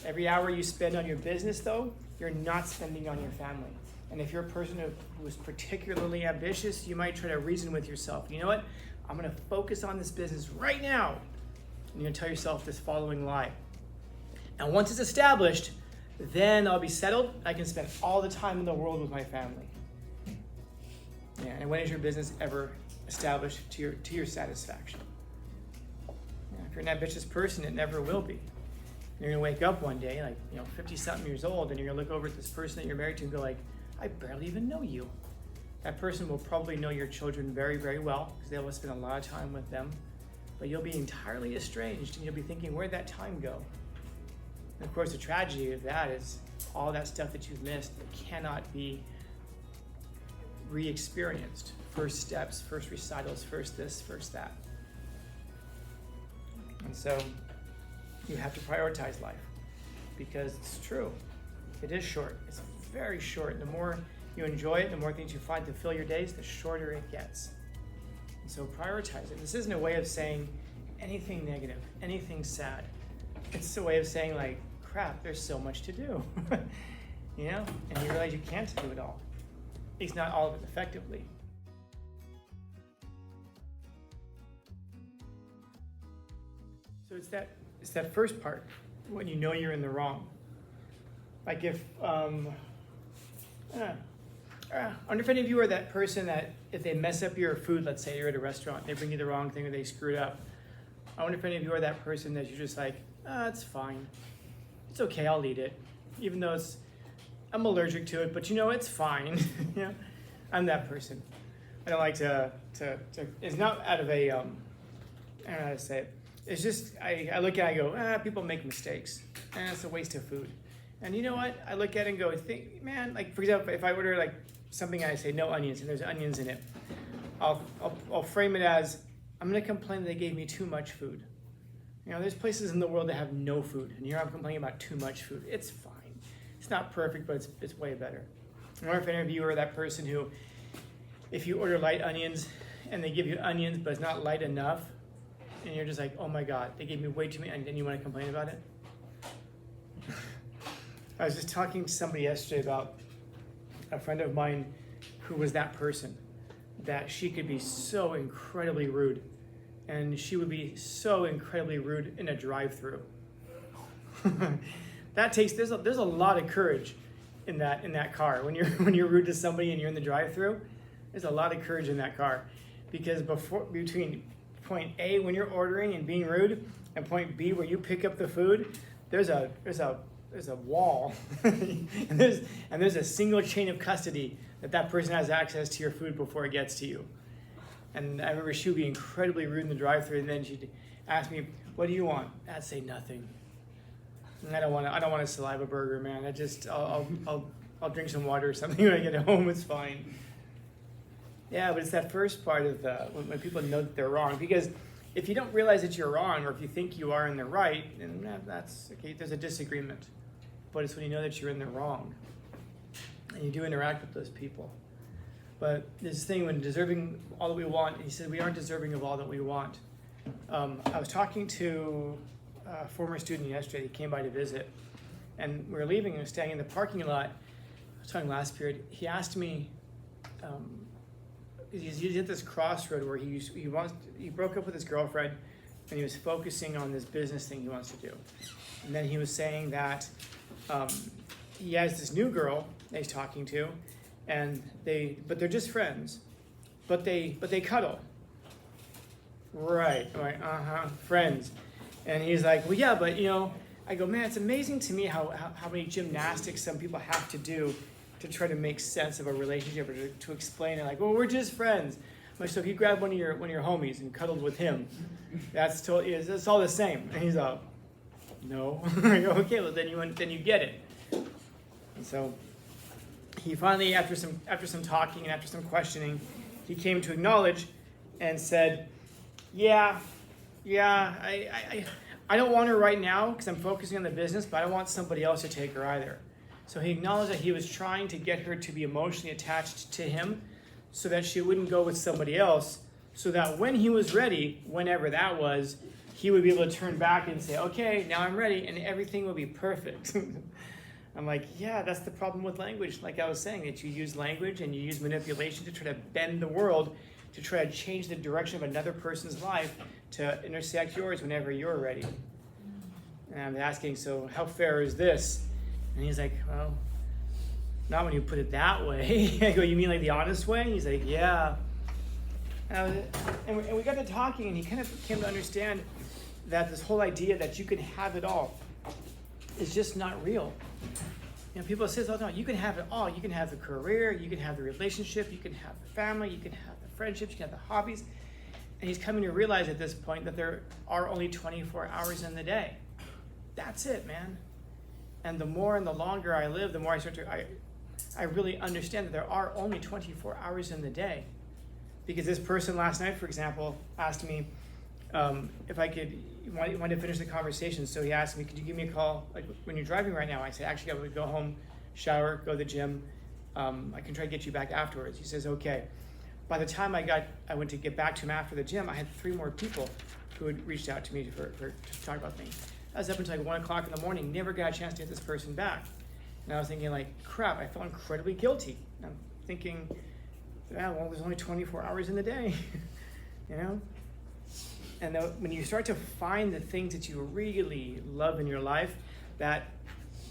Every hour you spend on your business, though, you're not spending on your family. And if you're a person who is particularly ambitious, you might try to reason with yourself. You know what? I'm going to focus on this business right now. And you're going to tell yourself this following lie. And once it's established, then I'll be settled. I can spend all the time in the world with my family. Yeah, and when is your business ever established to your satisfaction? Yeah, if you're an ambitious person, it never will be. You're gonna wake up one day, like 50-something years old, and you're gonna look over at this person that you're married to and go like, I barely even know you. That person will probably know your children very, very well because they'll spend a lot of time with them. But you'll be entirely estranged, and you'll be thinking, where'd that time go? And of course, the tragedy of that is all that stuff that you've missed cannot be re-experienced. First steps, first recitals, first this, first that. And so you have to prioritize life because it's true. It is short. It's very short. The more you enjoy it, the more things you find to fill your days, the shorter it gets. And so prioritize it. This isn't a way of saying anything negative, anything sad. It's a way of saying like, crap, there's so much to do. And you realize you can't do it all. At least not all of it effectively. So it's that first part, when you know you're in the wrong. Like if, I wonder if any of you are that person that if they mess up your food, let's say you're at a restaurant, they bring you the wrong thing or they screw it up. I wonder if any of you are that person that you're just like, it's fine. It's okay, I'll eat it. Even though I'm allergic to it, but it's fine. I'm that person. I don't like to it's not out of a, I don't know how to say it. It's just, I look at it and go, people make mistakes. And it's a waste of food. And you know what? I look at it and go, man, like for example, if I order like something and I say no onions and there's onions in it, I'll frame it as, I'm gonna complain that they gave me too much food. There's places in the world that have no food, and here I'm complaining about too much food. It's fine. It's not perfect, but it's way better. I wonder if any of you are that person who, if you order light onions and they give you onions, but it's not light enough, and you're just like, oh my God, they gave me way too many onions, and you want to complain about it? I was just talking to somebody yesterday about a friend of mine who was that person, that she could be so incredibly rude. And she would be so incredibly rude in a drive-through. There's a lot of courage in that car. When you're rude to somebody and you're in the drive-through, there's a lot of courage in that car. Because between point A when you're ordering and being rude and point B where you pick up the food, there's a wall. and there's a single chain of custody that person has access to your food before it gets to you. And I remember she would be incredibly rude in the drive-thru, and then she'd ask me, "What do you want?" I'd say nothing. And I don't want a saliva burger, man. I'll drink some water or something when I get home. It's fine. Yeah, but it's that first part of when people know that they're wrong. Because if you don't realize that you're wrong, or if you think you are in the right, then that's okay. There's a disagreement. But it's when you know that you're in the wrong, and you do interact with those people. But this thing when deserving all that we want, he said we aren't deserving of all that we want. I was talking to a former student yesterday. He came by to visit, and we were leaving and we were staying in the parking lot. I was talking last period. He asked me, he's at this crossroad where he broke up with his girlfriend, and he was focusing on this business thing he wants to do. And then he was saying that he has this new girl that he's talking to. But they're just friends, but they cuddle. Right, I'm like, friends. And he's like, well, yeah, but I go, man, it's amazing to me how many gymnastics some people have to do to try to make sense of a relationship or to explain it. Like, well, we're just friends. I'm like, so if you grab one of your homies and cuddled with him, it's all the same. And he's like, no. I go, okay, well then you get it. And so he finally, after some talking and after some questioning, he came to acknowledge and said, yeah, I don't want her right now because I'm focusing on the business, but I don't want somebody else to take her either. So he acknowledged that he was trying to get her to be emotionally attached to him so that she wouldn't go with somebody else, so that when he was ready, whenever that was, he would be able to turn back and say, okay, now I'm ready, and everything will be perfect. I'm like, yeah, that's the problem with language. Like I was saying, that you use language and you use manipulation to try to bend the world, to try to change the direction of another person's life to intersect yours whenever you're ready. And I'm asking, so how fair is this? And he's like, well, not when you put it that way. I go, you mean like the honest way? He's like, yeah. And we got to talking, and he kind of came to understand that this whole idea that you can have it all is just not real. You know, people say, oh no, you can have it all. You can have the career, you can have the relationship, you can have the family, you can have the friendships, you can have the hobbies. And he's coming to realize at this point that there are only 24 hours in the day. That's it, man. And the more and the longer I live, the more I really understand that there are only 24 hours in the day. Because this person last night, for example, asked me if I could, wanted to finish the conversation. So he asked me, could you give me a call like when you're driving right now? I said, actually, I would go home, shower, go to the gym. I can try to get you back afterwards. He says, okay. By the time I went to get back to him after the gym, I had 3 more people who had reached out to me to talk about things. I was up until like 1 o'clock in the morning, never got a chance to get this person back. And I was thinking like, crap, I felt incredibly guilty. And I'm thinking, yeah, well, there's only 24 hours in the day, you know? And when you start to find the things that you really love in your life, that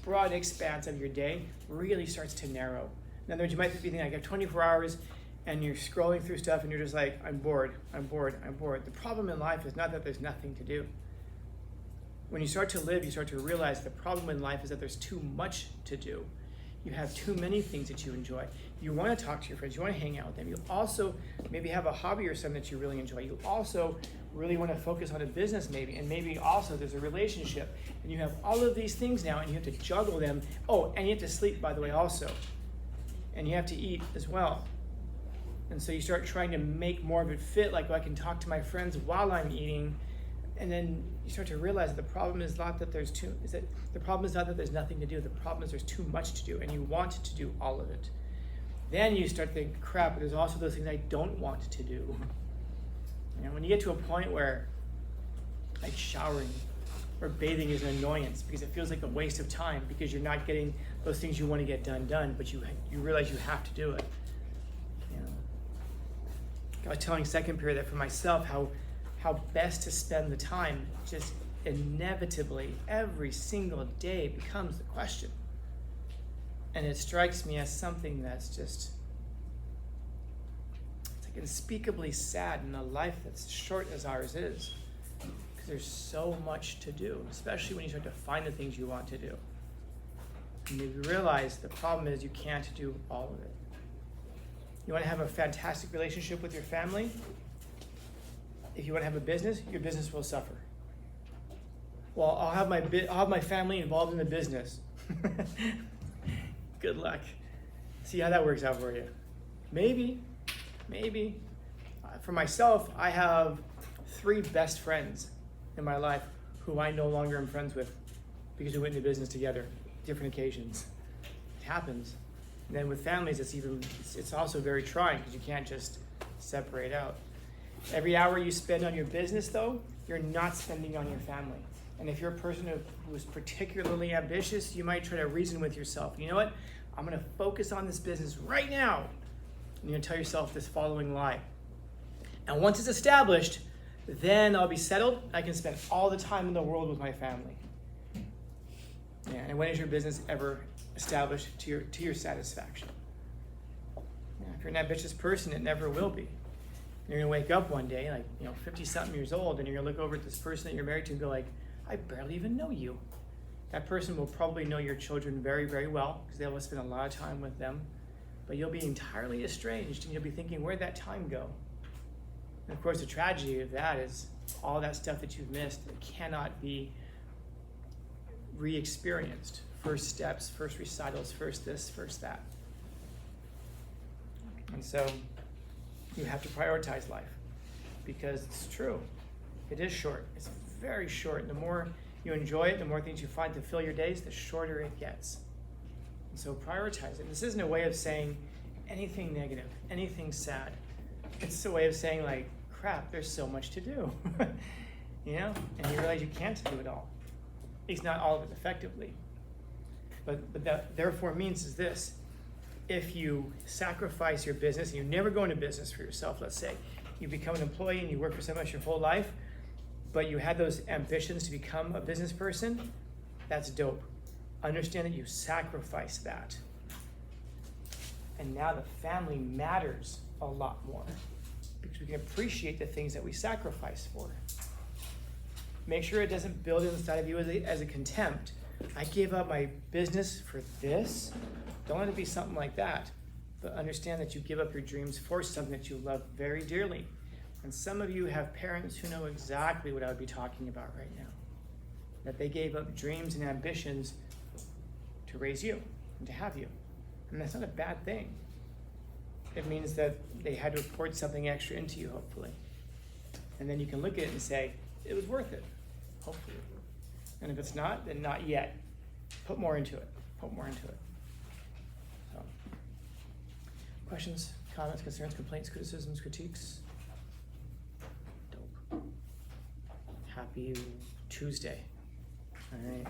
broad expanse of your day really starts to narrow. In other words, you might be thinking, I got 24 hours, and you're scrolling through stuff, and you're just like, I'm bored. The problem in life is not that there's nothing to do. When you start to live, you start to realize the problem in life is that there's too much to do. You have too many things that you enjoy. You want to talk to your friends. You want to hang out with them. You also maybe have a hobby or something that you really enjoy. You also really want to focus on a business maybe. And maybe also there's a relationship. And you have all of these things now, and you have to juggle them. Oh, and you have to sleep, by the way, also. And you have to eat as well. And so you start trying to make more of it fit, like, I can talk to my friends while I'm eating. And then you start to realize that the problem is not that there's nothing to do. The problem is there's too much to do, and you want to do all of it. Then you start thinking, crap, but there's also those things I don't want to do. You know, when you get to a point where like showering or bathing is an annoyance because it feels like a waste of time because you're not getting those things you want to get done, but you realize you have to do it. You know, I was telling second period that for myself, how best to spend the time just inevitably every single day becomes the question. And it strikes me as something that's just, it's like unspeakably sad in a life that's short as ours is. Because there's so much to do, especially when you start to find the things you want to do. And you realize the problem is you can't do all of it. You want to have a fantastic relationship with your family? If you want to have a business, your business will suffer. Well, I'll have my family involved in the business. Good luck. See how that works out for you. Maybe. For myself, I have 3 best friends in my life who I no longer am friends with because we went into business together, different occasions. It happens. And then with families, it's also very trying because you can't just separate out. Every hour you spend on your business, though, you're not spending on your family. And if you're a person who is particularly ambitious, you might try to reason with yourself. You know what? I'm going to focus on this business right now. And you're going to tell yourself this following lie. And once it's established, then I'll be settled. I can spend all the time in the world with my family. Yeah, and when is your business ever established to your satisfaction? Yeah, if you're an ambitious person, it never will be. You're gonna wake up one day, like 50-something years old, and you're gonna look over at this person that you're married to and go like, I barely even know you. That person will probably know your children very, very well because they'll spend a lot of time with them. But you'll be entirely estranged, and you'll be thinking, where'd that time go? And of course, the tragedy of that is all that stuff that you've missed cannot be re-experienced. First steps, first recitals, first this, first that. And so you have to prioritize life because it's true. It is short. It's very short. The more you enjoy it, the more things you find to fill your days, the shorter it gets. And so prioritize it. This isn't a way of saying anything negative, anything sad. It's a way of saying like, crap, there's so much to do. you know, and you realize you can't do it all. At least not all of it effectively. But that therefore means is this: if you sacrifice your business and you never go into business for yourself, let's say you become an employee and you work for someone else your whole life, but you had those ambitions to become a business person, that's dope. Understand that you sacrifice that. And now the family matters a lot more because we can appreciate the things that we sacrifice for. Make sure it doesn't build inside of you as a contempt. I gave up my business for this. Don't let it be something like that. But understand that you give up your dreams for something that you love very dearly. And some of you have parents who know exactly what I would be talking about right now. That they gave up dreams and ambitions to raise you and to have you. And that's not a bad thing. It means that they had to pour something extra into you, hopefully. And then you can look at it and say, it was worth it, hopefully. And if it's not, then not yet. Put more into it. Put more into it. So, questions, comments, concerns, complaints, criticisms, critiques? Dope. Happy Tuesday. All right.